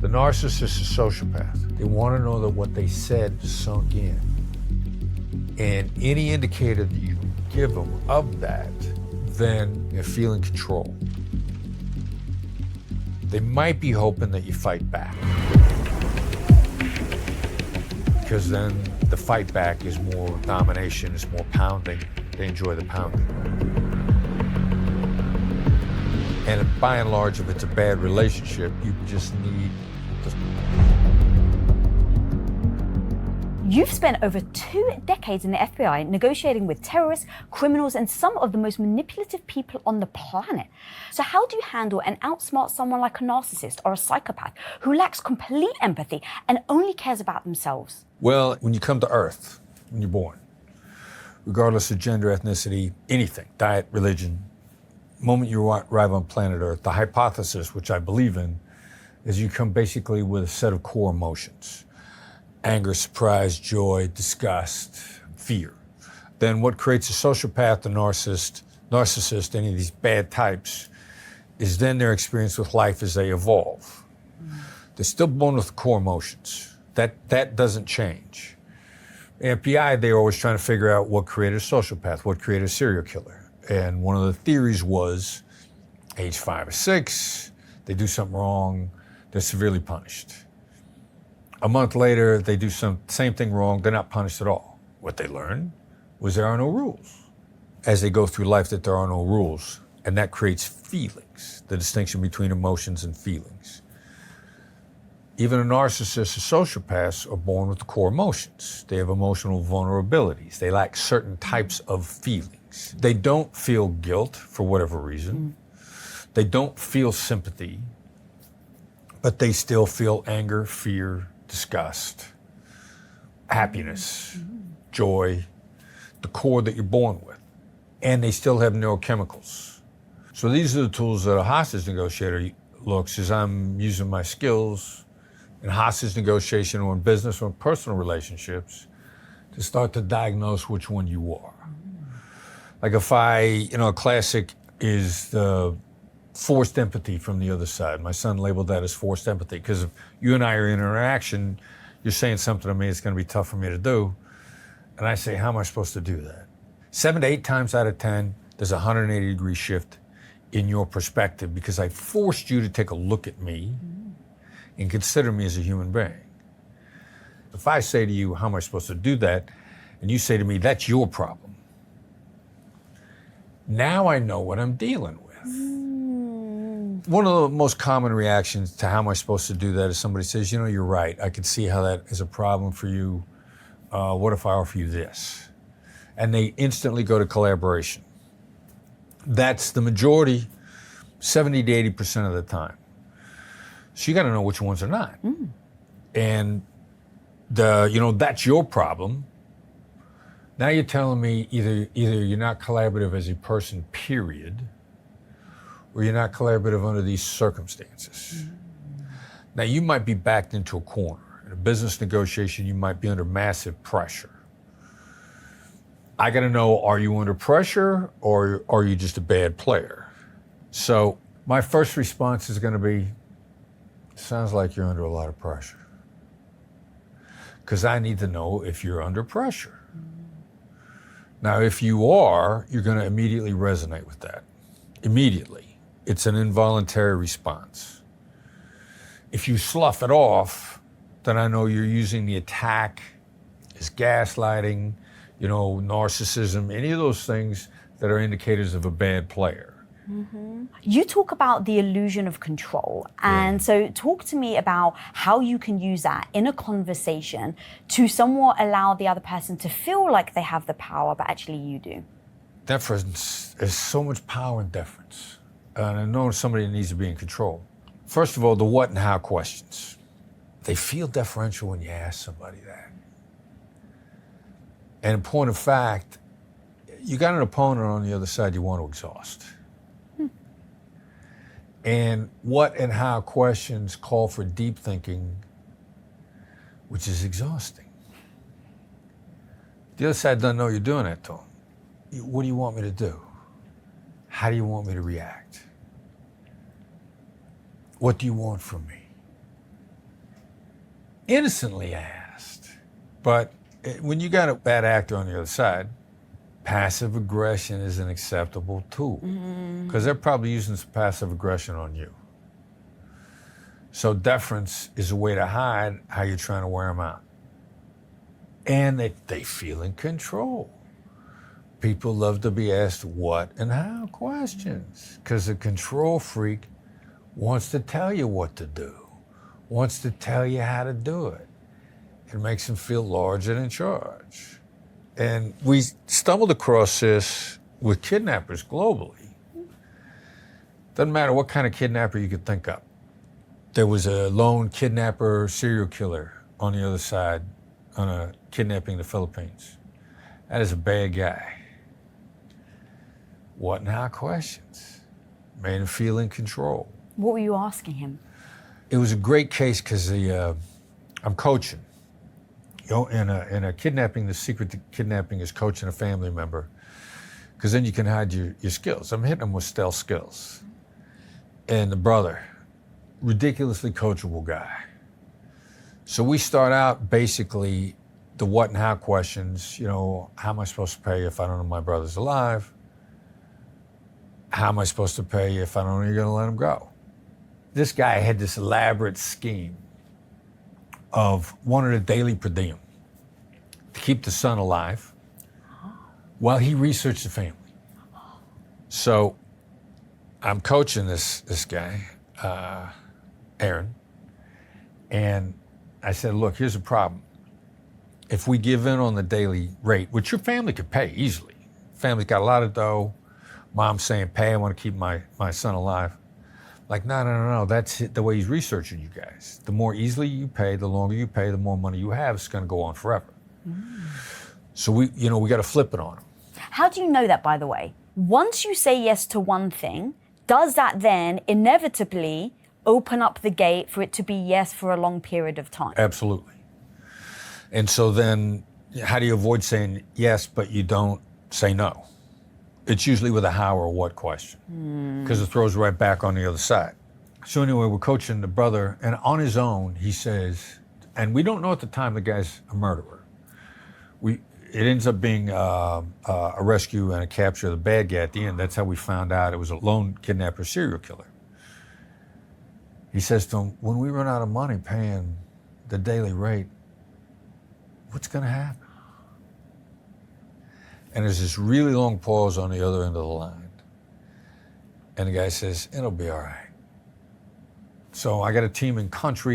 The narcissist is a sociopath. They want to know that what they said sunk in. And any indicator that you give them of that, then they're feeling control. They might be hoping that you fight back. Because then the fight back is more domination, it's more pounding. They enjoy the pounding. And by and large, if it's a bad relationship, you just need to... You've spent over 2 decades in the FBI negotiating with terrorists, criminals, and some of the most manipulative people on the planet. So how do you handle and outsmart someone like a narcissist or a psychopath who lacks complete empathy and only cares about themselves? Well, when you come to Earth, when you're born, regardless of gender, ethnicity, anything, diet, religion, moment you arrive on planet Earth, the hypothesis, which I believe in, is you come basically with a set of core emotions. Anger, surprise, joy, disgust, fear. Then what creates a sociopath, a narcissist, any of these bad types, is then their experience with life as they evolve. They're still born with core emotions. That doesn't change. FBI, they're always trying to figure out what created a sociopath, what created a serial killer. And one of the theories was age 5 or 6, they do something wrong, they're severely punished. A month later, they do same thing wrong, they're not punished at all. What they learned was there are no rules. As they go through life, that there are no rules, and that creates feelings, the distinction between emotions and feelings. Even a narcissist or sociopaths are born with the core emotions. They have emotional vulnerabilities. They lack certain types of feelings. They don't feel guilt for whatever reason. They don't feel sympathy, but they still feel anger, fear, disgust, happiness, joy, the core that you're born with. And they still have neurochemicals. So these are the tools that a hostage negotiator looks as I'm using my skills in hostage negotiation or in business or in personal relationships to start to diagnose which one you are. Like if a classic is the forced empathy from the other side. My son labeled that as forced empathy because if you and I are in an interaction, you're saying something to me that's going to be tough for me to do. And I say, how am I supposed to do that? 7 to 8 times out of 10, there's a 180-degree shift in your perspective because I forced you to take a look at me and consider me as a human being. If I say to you, how am I supposed to do that? And you say to me, that's your problem. Now I know what I'm dealing with. One of the most common reactions to how am I supposed to do that is somebody says, you're right. I can see how that is a problem for you. What if I offer you this? And they instantly go to collaboration. That's the majority, 70 to 80% of the time. So you got to know which ones are not. And that's your problem. Now you're telling me either you're not collaborative as a person, period, or you're not collaborative under these circumstances. Now you might be backed into a corner. In a business negotiation, you might be under massive pressure. I got to know, are you under pressure or are you just a bad player? So my first response is going to be, sounds like you're under a lot of pressure. Because I need to know if you're under pressure. Now, if you are, you're going to immediately resonate with that. Immediately. It's an involuntary response. If you slough it off, then I know you're using the attack as gaslighting, narcissism, any of those things that are indicators of a bad player. You talk about the illusion of control. And so talk to me about how you can use that in a conversation to somewhat allow the other person to feel like they have the power, but actually you do. Deference, there's so much power in deference. And I know somebody needs to be in control. First of all, the what and how questions. They feel deferential when you ask somebody that. And in point of fact, you got an opponent on the other side you want to exhaust. And what and how questions call for deep thinking, which is exhausting. The other side doesn't know you're doing that to them. What do you want me to do? How do you want me to react? What do you want from me? innocently asked. But when you got a bad actor on the other side, passive aggression is an acceptable tool because they're probably using some passive aggression on you. So deference is a way to hide how you're trying to wear them out. And they feel in control. People love to be asked what and how questions because the control freak wants to tell you what to do, wants to tell you how to do it. It makes them feel large and in charge. And we stumbled across this with kidnappers globally. Doesn't matter what kind of kidnapper you could think of. There was a lone kidnapper serial killer on the other side on a kidnapping in the Philippines. That is a bad guy. What and how questions made him feel in control. What were you asking him? It was a great case because I'm coaching. You know, in a kidnapping, the secret to kidnapping is coaching a family member because then you can hide your skills. I'm hitting them with stealth skills. And the brother, ridiculously coachable guy. So we start out basically the what and how questions, you know, how am I supposed to pay you if I don't know my brother's alive? How am I supposed to pay you if I don't know you're gonna let him go? This guy had this elaborate scheme of wanted a daily per diem to keep the son alive while he researched the family. So I'm coaching this guy, Aaron, and I said, look, here's the problem. If we give in on the daily rate, which your family could pay easily, family's got a lot of dough, mom's saying, pay, I want to keep my son alive. Like, no, that's the way he's researching you guys. The more easily you pay, the longer you pay, the more money you have, it's gonna go on forever. So we gotta flip it on him. How do you know that, by the way? Once you say yes to one thing, does that then inevitably open up the gate for it to be yes for a long period of time? Absolutely. And so then how do you avoid saying yes, but you don't say no? It's usually with a how or what question, because it throws right back on the other side. So anyway, we're coaching the brother, and on his own, he says, and we don't know at the time the guy's a murderer. It ends up being a rescue and a capture of the bad guy at the end. That's how we found out it was a lone kidnapper serial killer. He says to him, when we run out of money paying the daily rate, what's gonna happen? And there's this really long pause on the other end of the line. And the guy says, it'll be all right. So I got a team in country